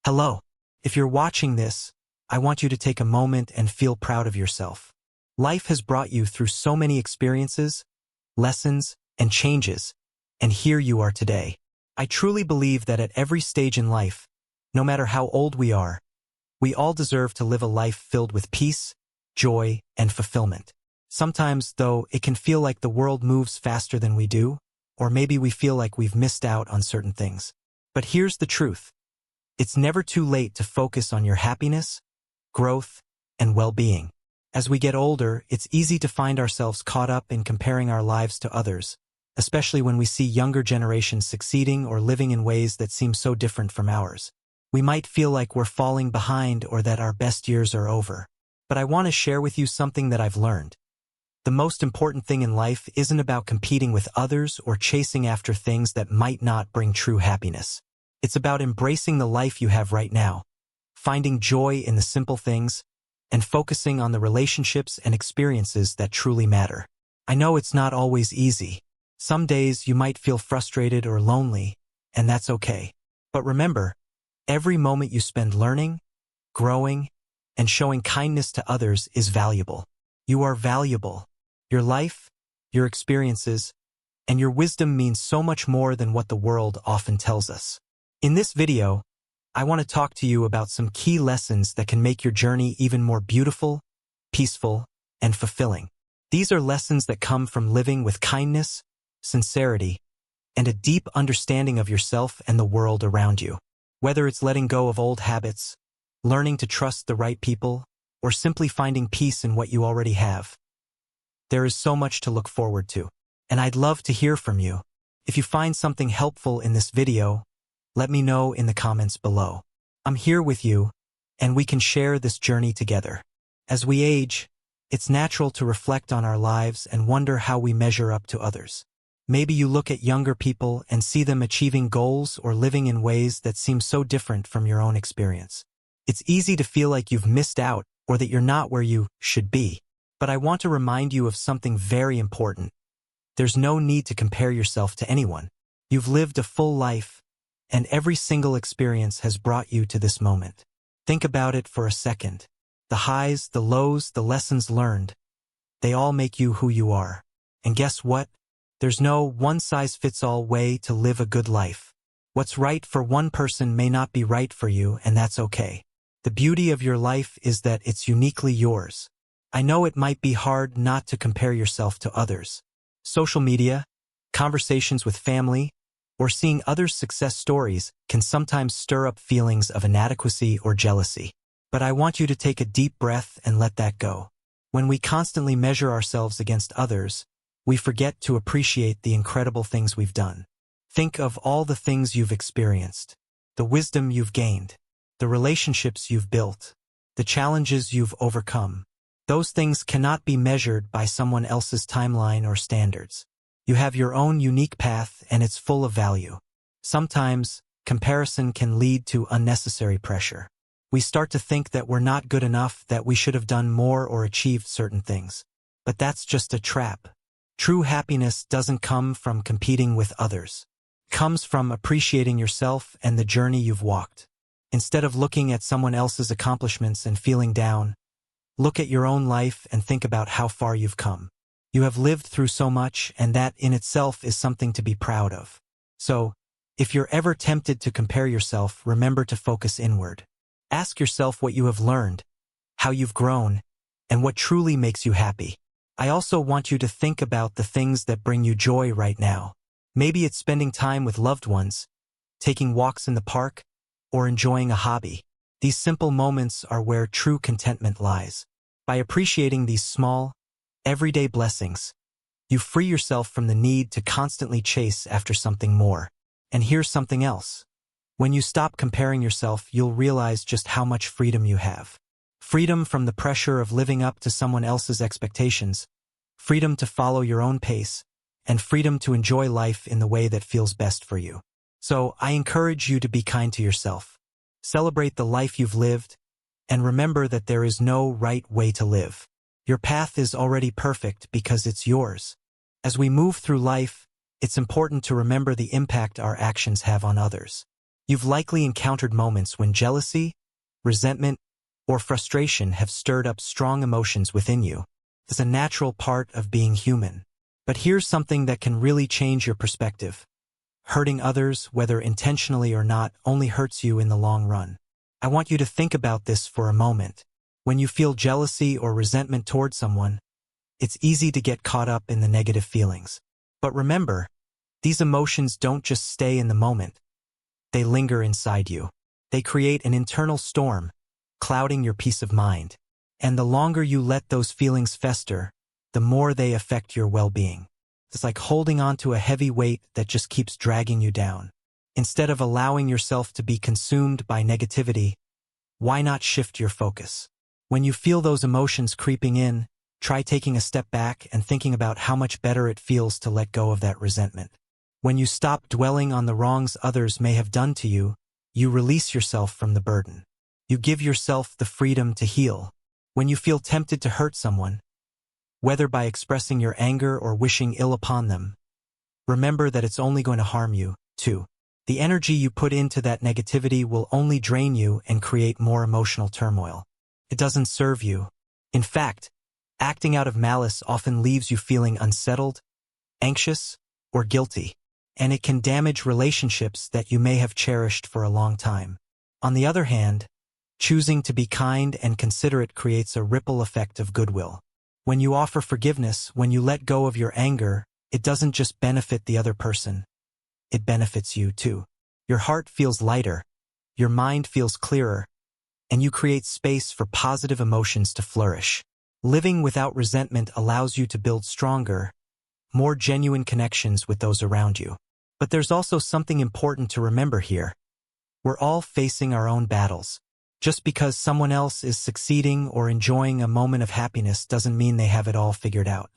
Hello. If you're watching this, I want you to take a moment and feel proud of yourself. Life has brought you through so many experiences, lessons, and changes, and here you are today. I truly believe that at every stage in life, no matter how old we are, we all deserve to live a life filled with peace, joy, and fulfillment. Sometimes, though, it can feel like the world moves faster than we do, or maybe we feel like we've missed out on certain things. But here's the truth. It's never too late to focus on your happiness, growth, and well-being. As we get older, it's easy to find ourselves caught up in comparing our lives to others, especially when we see younger generations succeeding or living in ways that seem so different from ours. We might feel like we're falling behind or that our best years are over. But I want to share with you something that I've learned. The most important thing in life isn't about competing with others or chasing after things that might not bring true happiness. It's about embracing the life you have right now, finding joy in the simple things, and focusing on the relationships and experiences that truly matter. I know it's not always easy. Some days you might feel frustrated or lonely, and that's okay. But remember, every moment you spend learning, growing, and showing kindness to others is valuable. You are valuable. Your life, your experiences, and your wisdom means so much more than what the world often tells us. In this video, I want to talk to you about some key lessons that can make your journey even more beautiful, peaceful, and fulfilling. These are lessons that come from living with kindness, sincerity, and a deep understanding of yourself and the world around you. Whether it's letting go of old habits, learning to trust the right people, or simply finding peace in what you already have, there is so much to look forward to. And I'd love to hear from you. If you find something helpful in this video, let me know in the comments below. I'm here with you, and we can share this journey together. As we age, it's natural to reflect on our lives and wonder how we measure up to others. Maybe you look at younger people and see them achieving goals or living in ways that seem so different from your own experience. It's easy to feel like you've missed out or that you're not where you should be. But I want to remind you of something very important. There's no need to compare yourself to anyone. You've lived a full life, and every single experience has brought you to this moment. Think about it for a second. The highs, the lows, the lessons learned, they all make you who you are. And guess what? There's no one-size-fits-all way to live a good life. What's right for one person may not be right for you, and that's okay. The beauty of your life is that it's uniquely yours. I know it might be hard not to compare yourself to others. Social media, conversations with family, or seeing others' success stories can sometimes stir up feelings of inadequacy or jealousy. But I want you to take a deep breath and let that go. When we constantly measure ourselves against others, we forget to appreciate the incredible things we've done. Think of all the things you've experienced, the wisdom you've gained, the relationships you've built, the challenges you've overcome. Those things cannot be measured by someone else's timeline or standards. You have your own unique path, and it's full of value. Sometimes, comparison can lead to unnecessary pressure. We start to think that we're not good enough, that we should have done more or achieved certain things. But that's just a trap. True happiness doesn't come from competing with others. It comes from appreciating yourself and the journey you've walked. Instead of looking at someone else's accomplishments and feeling down, look at your own life and think about how far you've come. You have lived through so much, and that in itself is something to be proud of. So, if you're ever tempted to compare yourself, remember to focus inward. Ask yourself what you have learned, how you've grown, and what truly makes you happy. I also want you to think about the things that bring you joy right now. Maybe it's spending time with loved ones, taking walks in the park, or enjoying a hobby. These simple moments are where true contentment lies. By appreciating these small, everyday blessings, you free yourself from the need to constantly chase after something more. And here's something else. When you stop comparing yourself, you'll realize just how much freedom you have. Freedom from the pressure of living up to someone else's expectations, freedom to follow your own pace, and freedom to enjoy life in the way that feels best for you. So, I encourage you to be kind to yourself. Celebrate the life you've lived, and remember that there is no right way to live. Your path is already perfect because it's yours. As we move through life, it's important to remember the impact our actions have on others. You've likely encountered moments when jealousy, resentment, or frustration have stirred up strong emotions within you. It's a natural part of being human. But here's something that can really change your perspective. Hurting others, whether intentionally or not, only hurts you in the long run. I want you to think about this for a moment. When you feel jealousy or resentment toward someone, it's easy to get caught up in the negative feelings. But remember, these emotions don't just stay in the moment. They linger inside you. They create an internal storm, clouding your peace of mind. And the longer you let those feelings fester, the more they affect your well-being. It's like holding on to a heavy weight that just keeps dragging you down. Instead of allowing yourself to be consumed by negativity, why not shift your focus? When you feel those emotions creeping in, try taking a step back and thinking about how much better it feels to let go of that resentment. When you stop dwelling on the wrongs others may have done to you, you release yourself from the burden. You give yourself the freedom to heal. When you feel tempted to hurt someone, whether by expressing your anger or wishing ill upon them, remember that it's only going to harm you, too. The energy you put into that negativity will only drain you and create more emotional turmoil. It doesn't serve you. In fact, acting out of malice often leaves you feeling unsettled, anxious, or guilty, and it can damage relationships that you may have cherished for a long time. On the other hand, choosing to be kind and considerate creates a ripple effect of goodwill. When you offer forgiveness, when you let go of your anger, it doesn't just benefit the other person. It benefits you too. Your heart feels lighter, your mind feels clearer, and you create space for positive emotions to flourish. Living without resentment allows you to build stronger, more genuine connections with those around you. But there's also something important to remember here. We're all facing our own battles. Just because someone else is succeeding or enjoying a moment of happiness doesn't mean they have it all figured out.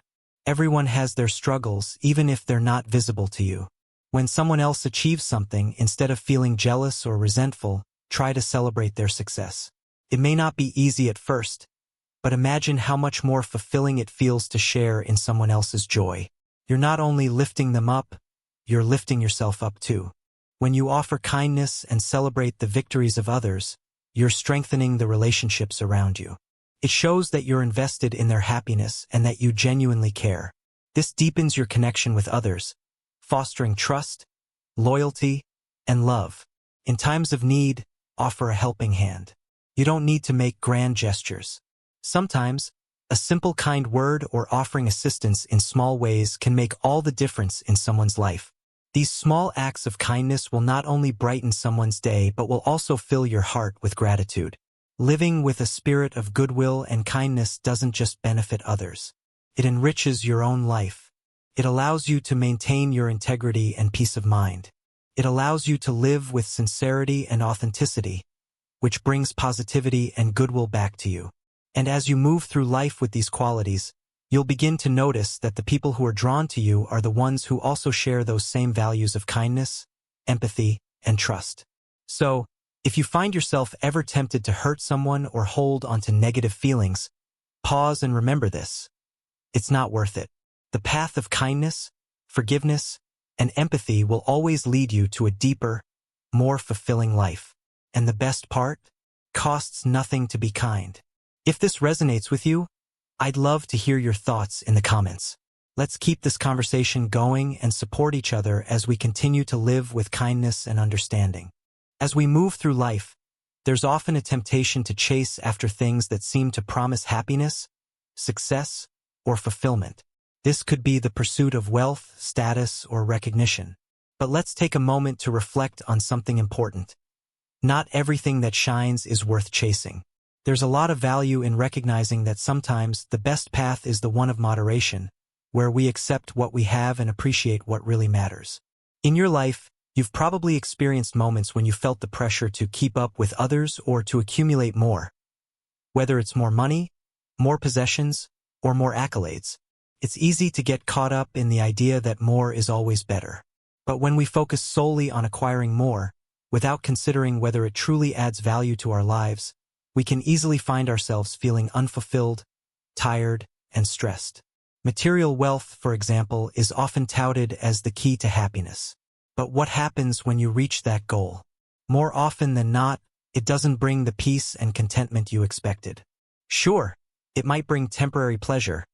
Everyone has their struggles, even if they're not visible to you. When someone else achieves something, instead of feeling jealous or resentful, try to celebrate their success. It may not be easy at first, but imagine how much more fulfilling it feels to share in someone else's joy. You're not only lifting them up, you're lifting yourself up too. When you offer kindness and celebrate the victories of others, you're strengthening the relationships around you. It shows that you're invested in their happiness and that you genuinely care. This deepens your connection with others, fostering trust, loyalty, and love. In times of need, offer a helping hand. You don't need to make grand gestures. Sometimes, a simple kind word or offering assistance in small ways can make all the difference in someone's life. These small acts of kindness will not only brighten someone's day but will also fill your heart with gratitude. Living with a spirit of goodwill and kindness doesn't just benefit others. It enriches your own life. It allows you to maintain your integrity and peace of mind. It allows you to live with sincerity and authenticity, which brings positivity and goodwill back to you. And as you move through life with these qualities, you'll begin to notice that the people who are drawn to you are the ones who also share those same values of kindness, empathy, and trust. So, if you find yourself ever tempted to hurt someone or hold onto negative feelings, pause and remember this. It's not worth it. The path of kindness, forgiveness, and empathy will always lead you to a deeper, more fulfilling life. And the best part? Costs nothing to be kind. If this resonates with you, I'd love to hear your thoughts in the comments. Let's keep this conversation going and support each other as we continue to live with kindness and understanding. As we move through life, there's often a temptation to chase after things that seem to promise happiness, success, or fulfillment. This could be the pursuit of wealth, status, or recognition. But let's take a moment to reflect on something important. Not everything that shines is worth chasing. There's a lot of value in recognizing that sometimes the best path is the one of moderation, where we accept what we have and appreciate what really matters. In your life, you've probably experienced moments when you felt the pressure to keep up with others or to accumulate more. Whether it's more money, more possessions, or more accolades, it's easy to get caught up in the idea that more is always better. But when we focus solely on acquiring more, without considering whether it truly adds value to our lives, we can easily find ourselves feeling unfulfilled, tired, and stressed. Material wealth, for example, is often touted as the key to happiness. But what happens when you reach that goal? more often than not, it doesn't bring the peace and contentment you expected. Sure, it might bring temporary pleasure,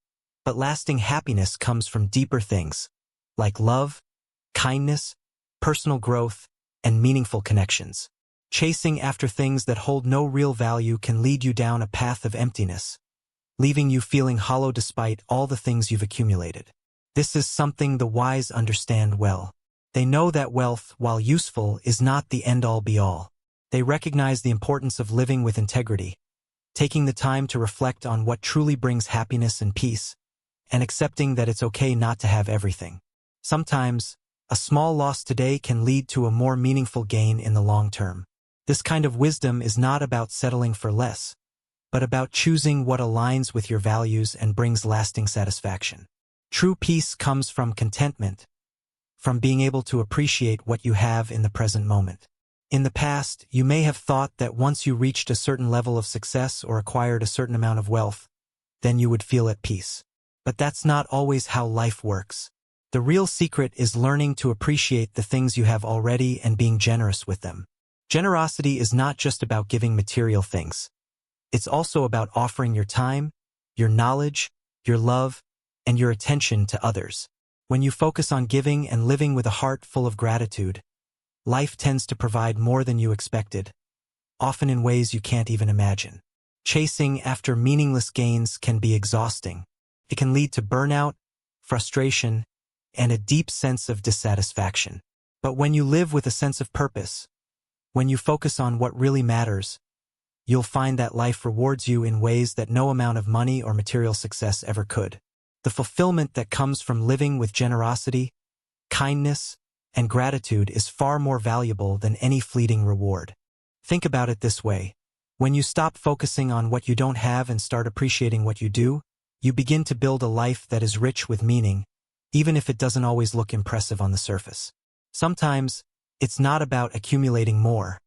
but lasting happiness comes from deeper things, like love, kindness, personal growth, and meaningful connections. Chasing after things that hold no real value can lead you down a path of emptiness, leaving you feeling hollow despite all the things you've accumulated. This is something the wise understand well. They know that wealth, while useful, is not the end-all be-all. They recognize the importance of living with integrity, taking the time to reflect on what truly brings happiness and peace, and accepting that it's okay not to have everything. Sometimes, a small loss today can lead to a more meaningful gain in the long term. This kind of wisdom is not about settling for less, but about choosing what aligns with your values and brings lasting satisfaction. True peace comes from contentment, from being able to appreciate what you have in the present moment. In the past, you may have thought that once you reached a certain level of success or acquired a certain amount of wealth, then you would feel at peace. But that's not always how life works. The real secret is learning to appreciate the things you have already and being generous with them. Generosity is not just about giving material things. It's also about offering your time, your knowledge, your love, and your attention to others. When you focus on giving and living with a heart full of gratitude, life tends to provide more than you expected, often in ways you can't even imagine. Chasing after meaningless gains can be exhausting. It can lead to burnout, frustration, and a deep sense of dissatisfaction. But when you live with a sense of purpose, when you focus on what really matters, you'll find that life rewards you in ways that no amount of money or material success ever could. The fulfillment that comes from living with generosity, kindness, and gratitude is far more valuable than any fleeting reward. Think about it this way. When you stop focusing on what you don't have and start appreciating what you do, you begin to build a life that is rich with meaning, even if it doesn't always look impressive on the surface. Sometimes, it's not about accumulating more.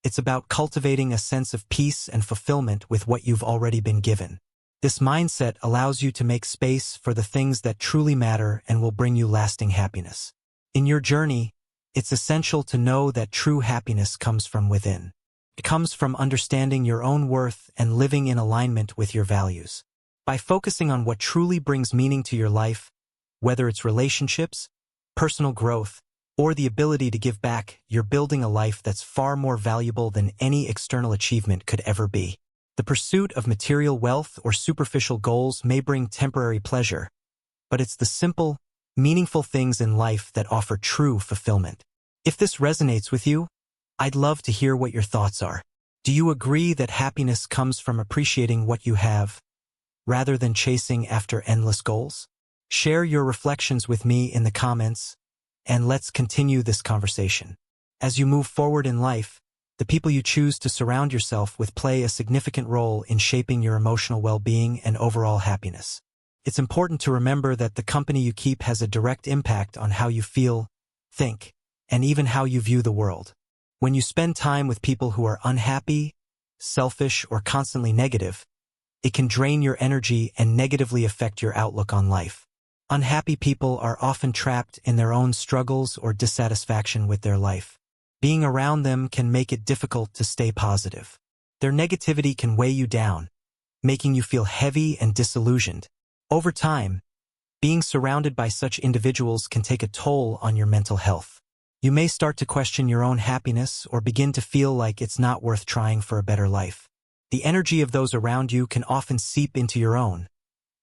It's about cultivating a sense of peace and fulfillment with what you've already been given. This mindset allows you to make space for the things that truly matter and will bring you lasting happiness. In your journey, it's essential to know that true happiness comes from within. It comes from understanding your own worth and living in alignment with your values. By focusing on what truly brings meaning to your life, whether it's relationships, personal growth, or the ability to give back, you're building a life that's far more valuable than any external achievement could ever be. The pursuit of material wealth or superficial goals may bring temporary pleasure, but it's the simple, meaningful things in life that offer true fulfillment. If this resonates with you, I'd love to hear what your thoughts are. Do you agree that happiness comes from appreciating what you have, rather than chasing after endless goals? Share your reflections with me in the comments, and let's continue this conversation. As you move forward in life, the people you choose to surround yourself with play a significant role in shaping your emotional well-being and overall happiness. It's important to remember that the company you keep has a direct impact on how you feel, think, and even how you view the world. When you spend time with people who are unhappy, selfish, or constantly negative, it can drain your energy and negatively affect your outlook on life. Unhappy people are often trapped in their own struggles or dissatisfaction with their life. Being around them can make it difficult to stay positive. Their negativity can weigh you down, making you feel heavy and disillusioned. Over time, being surrounded by such individuals can take a toll on your mental health. You may start to question your own happiness or begin to feel like it's not worth trying for a better life. The energy of those around you can often seep into your own,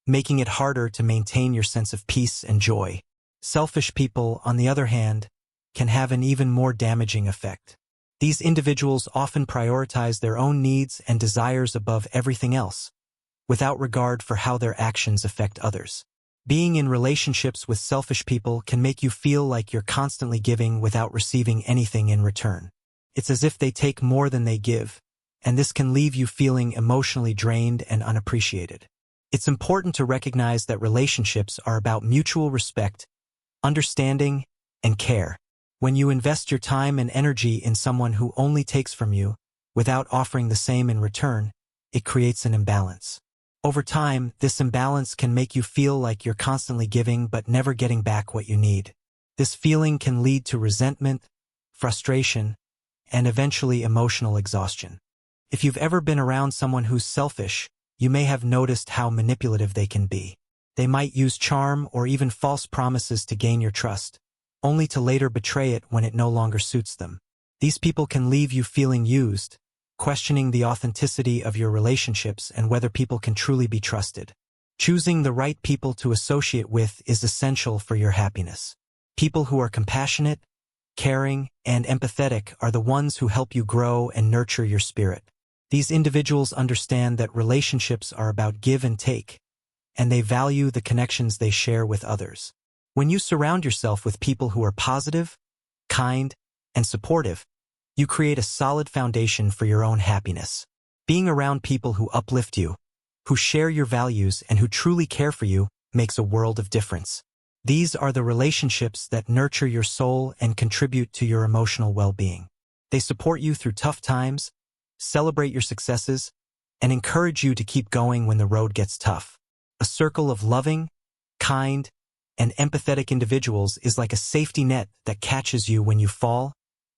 making it harder to maintain your sense of peace and joy. Selfish people, on the other hand, can have an even more damaging effect. These individuals often prioritize their own needs and desires above everything else, without regard for how their actions affect others. Being in relationships with selfish people can make you feel like you're constantly giving without receiving anything in return. It's as if they take more than they give, and this can leave you feeling emotionally drained and unappreciated. It's important to recognize that relationships are about mutual respect, understanding, and care. When you invest your time and energy in someone who only takes from you, without offering the same in return, it creates an imbalance. Over time, this imbalance can make you feel like you're constantly giving but never getting back what you need. This feeling can lead to resentment, frustration, and eventually emotional exhaustion. If you've ever been around someone who's selfish, you may have noticed how manipulative they can be. They might use charm or even false promises to gain your trust, only to later betray it when it no longer suits them. These people can leave you feeling used, questioning the authenticity of your relationships and whether people can truly be trusted. Choosing the right people to associate with is essential for your happiness. People who are compassionate, caring, and empathetic are the ones who help you grow and nurture your spirit. These individuals understand that relationships are about give and take, and they value the connections they share with others. When you surround yourself with people who are positive, kind, and supportive, you create a solid foundation for your own happiness. Being around people who uplift you, who share your values, and who truly care for you makes a world of difference. These are the relationships that nurture your soul and contribute to your emotional well-being. They support you through tough times, celebrate your successes, and encourage you to keep going when the road gets tough. A circle of loving, kind, and empathetic individuals is like a safety net that catches you when you fall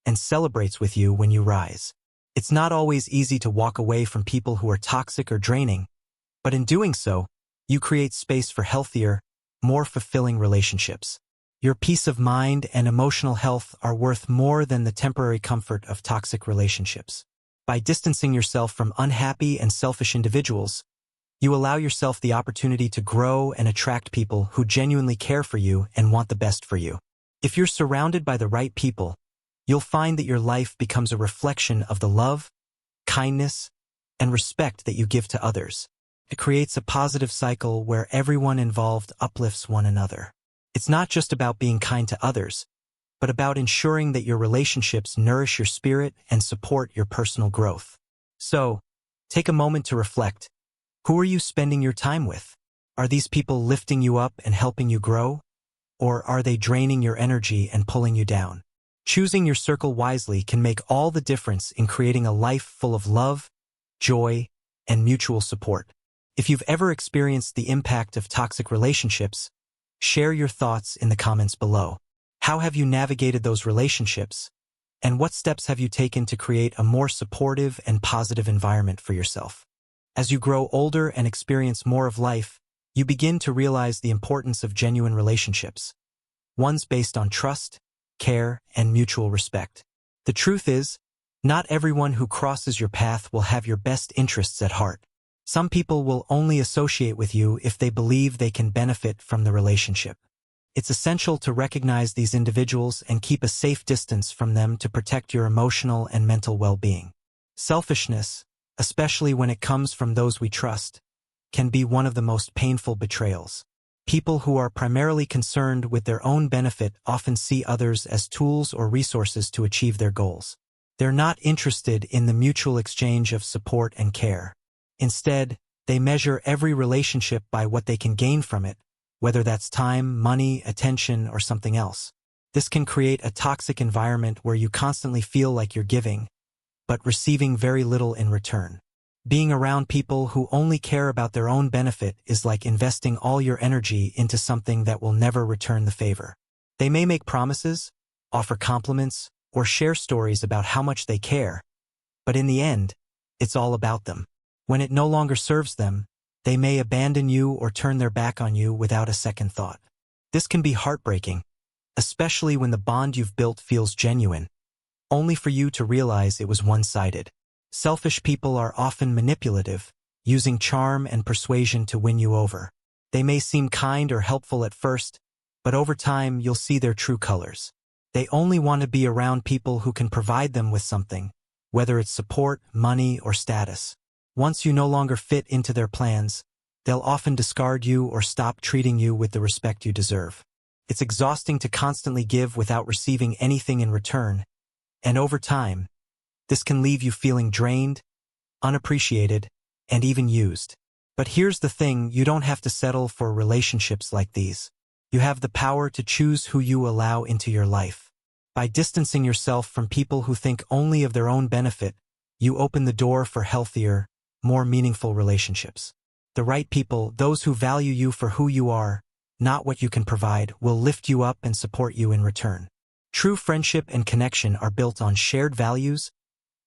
and celebrates with you when you rise. It's not always easy to walk away from people who are toxic or draining, but in doing so, you create space for healthier, more fulfilling relationships. Your peace of mind and emotional health are worth more than the temporary comfort of toxic relationships. By distancing yourself from unhappy and selfish individuals, you allow yourself the opportunity to grow and attract people who genuinely care for you and want the best for you. If you're surrounded by the right people, you'll find that your life becomes a reflection of the love, kindness, and respect that you give to others. It creates a positive cycle where everyone involved uplifts one another. It's not just about being kind to others, but about ensuring that your relationships nourish your spirit and support your personal growth. So, take a moment to reflect. Who are you spending your time with? Are these people lifting you up and helping you grow? Or are they draining your energy and pulling you down? Choosing your circle wisely can make all the difference in creating a life full of love, joy, and mutual support. If you've ever experienced the impact of toxic relationships, share your thoughts in the comments below. How have you navigated those relationships? And what steps have you taken to create a more supportive and positive environment for yourself? As you grow older and experience more of life, you begin to realize the importance of genuine relationships, ones based on trust, care, and mutual respect. The truth is, not everyone who crosses your path will have your best interests at heart. Some people will only associate with you if they believe they can benefit from the relationship. It's essential to recognize these individuals and keep a safe distance from them to protect your emotional and mental well-being. Selfishness, especially when it comes from those we trust, can be one of the most painful betrayals. People who are primarily concerned with their own benefit often see others as tools or resources to achieve their goals. They're not interested in the mutual exchange of support and care. Instead, they measure every relationship by what they can gain from it, whether that's time, money, attention, or something else. This can create a toxic environment where you constantly feel like you're giving, but receiving very little in return. Being around people who only care about their own benefit is like investing all your energy into something that will never return the favor. They may make promises, offer compliments, or share stories about how much they care, but in the end, it's all about them. When it no longer serves them, they may abandon you or turn their back on you without a second thought. This can be heartbreaking, especially when the bond you've built feels genuine, only for you to realize it was one-sided. Selfish people are often manipulative, using charm and persuasion to win you over. They may seem kind or helpful at first, but over time you'll see their true colors. They only want to be around people who can provide them with something, whether it's support, money, or status. Once you no longer fit into their plans, they'll often discard you or stop treating you with the respect you deserve. It's exhausting to constantly give without receiving anything in return, and over time, this can leave you feeling drained, unappreciated, and even used. But here's the thing, you don't have to settle for relationships like these. You have the power to choose who you allow into your life. By distancing yourself from people who think only of their own benefit, you open the door for healthier, more meaningful relationships. The right people, those who value you for who you are, not what you can provide, will lift you up and support you in return. True friendship and connection are built on shared values,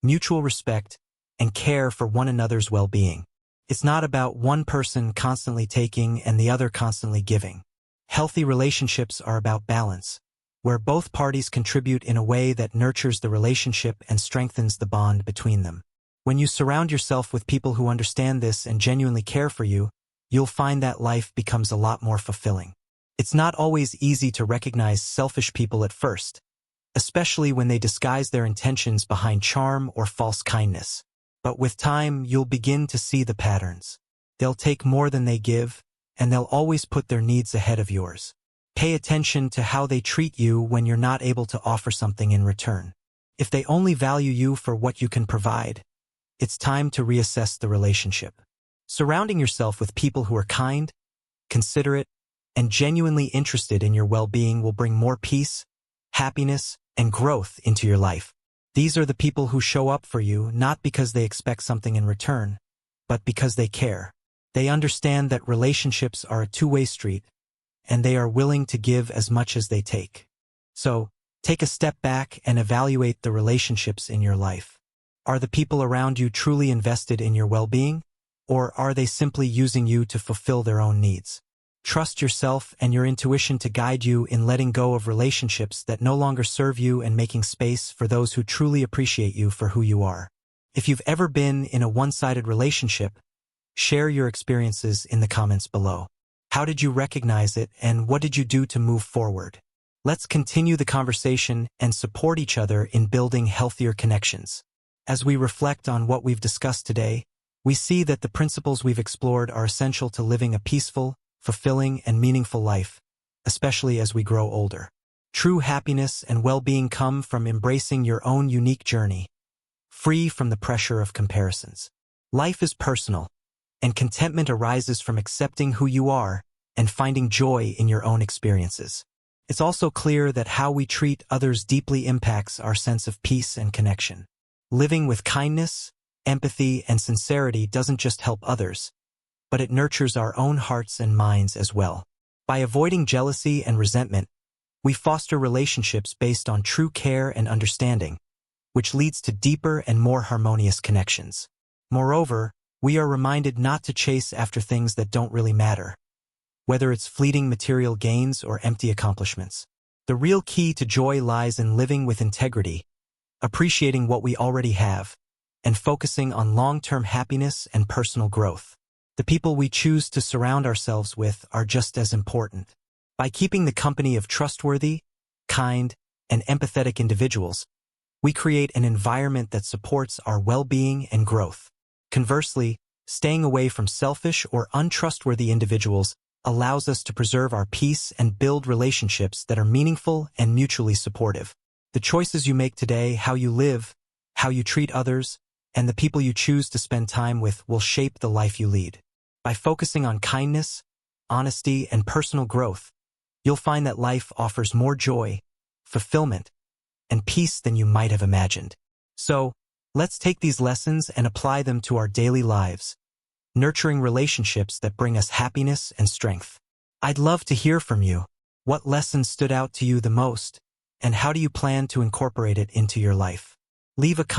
mutual respect, and care for one another's well-being. It's not about one person constantly taking and the other constantly giving. Healthy relationships are about balance, where both parties contribute in a way that nurtures the relationship and strengthens the bond between them. When you surround yourself with people who understand this and genuinely care for you, you'll find that life becomes a lot more fulfilling. It's not always easy to recognize selfish people at first, especially when they disguise their intentions behind charm or false kindness. But with time, you'll begin to see the patterns. They'll take more than they give, and they'll always put their needs ahead of yours. Pay attention to how they treat you when you're not able to offer something in return. If they only value you for what you can provide, it's time to reassess the relationship. Surrounding yourself with people who are kind, considerate, and genuinely interested in your well-being will bring more peace, happiness, and growth into your life. These are the people who show up for you not because they expect something in return, but because they care. They understand that relationships are a two-way street, and they are willing to give as much as they take. So, take a step back and evaluate the relationships in your life. Are the people around you truly invested in your well-being, or are they simply using you to fulfill their own needs? Trust yourself and your intuition to guide you in letting go of relationships that no longer serve you and making space for those who truly appreciate you for who you are. If you've ever been in a one-sided relationship, share your experiences in the comments below. How did you recognize it, and what did you do to move forward? Let's continue the conversation and support each other in building healthier connections. As we reflect on what we've discussed today, we see that the principles we've explored are essential to living a peaceful, fulfilling, and meaningful life, especially as we grow older. True happiness and well-being come from embracing your own unique journey, free from the pressure of comparisons. Life is personal, and contentment arises from accepting who you are and finding joy in your own experiences. It's also clear that how we treat others deeply impacts our sense of peace and connection. Living with kindness, empathy, and sincerity doesn't just help others, but it nurtures our own hearts and minds as well. By avoiding jealousy and resentment, we foster relationships based on true care and understanding, which leads to deeper and more harmonious connections. Moreover, we are reminded not to chase after things that don't really matter, whether it's fleeting material gains or empty accomplishments. The real key to joy lies in living with integrity, appreciating what we already have, and focusing on long-term happiness and personal growth. The people we choose to surround ourselves with are just as important. By keeping the company of trustworthy, kind, and empathetic individuals, we create an environment that supports our well-being and growth. Conversely, staying away from selfish or untrustworthy individuals allows us to preserve our peace and build relationships that are meaningful and mutually supportive. The choices you make today, how you live, how you treat others, and the people you choose to spend time with will shape the life you lead. By focusing on kindness, honesty, and personal growth, you'll find that life offers more joy, fulfillment, and peace than you might have imagined. So, let's take these lessons and apply them to our daily lives, nurturing relationships that bring us happiness and strength. I'd love to hear from you. What lesson stood out to you the most, and how do you plan to incorporate it into your life? Leave a comment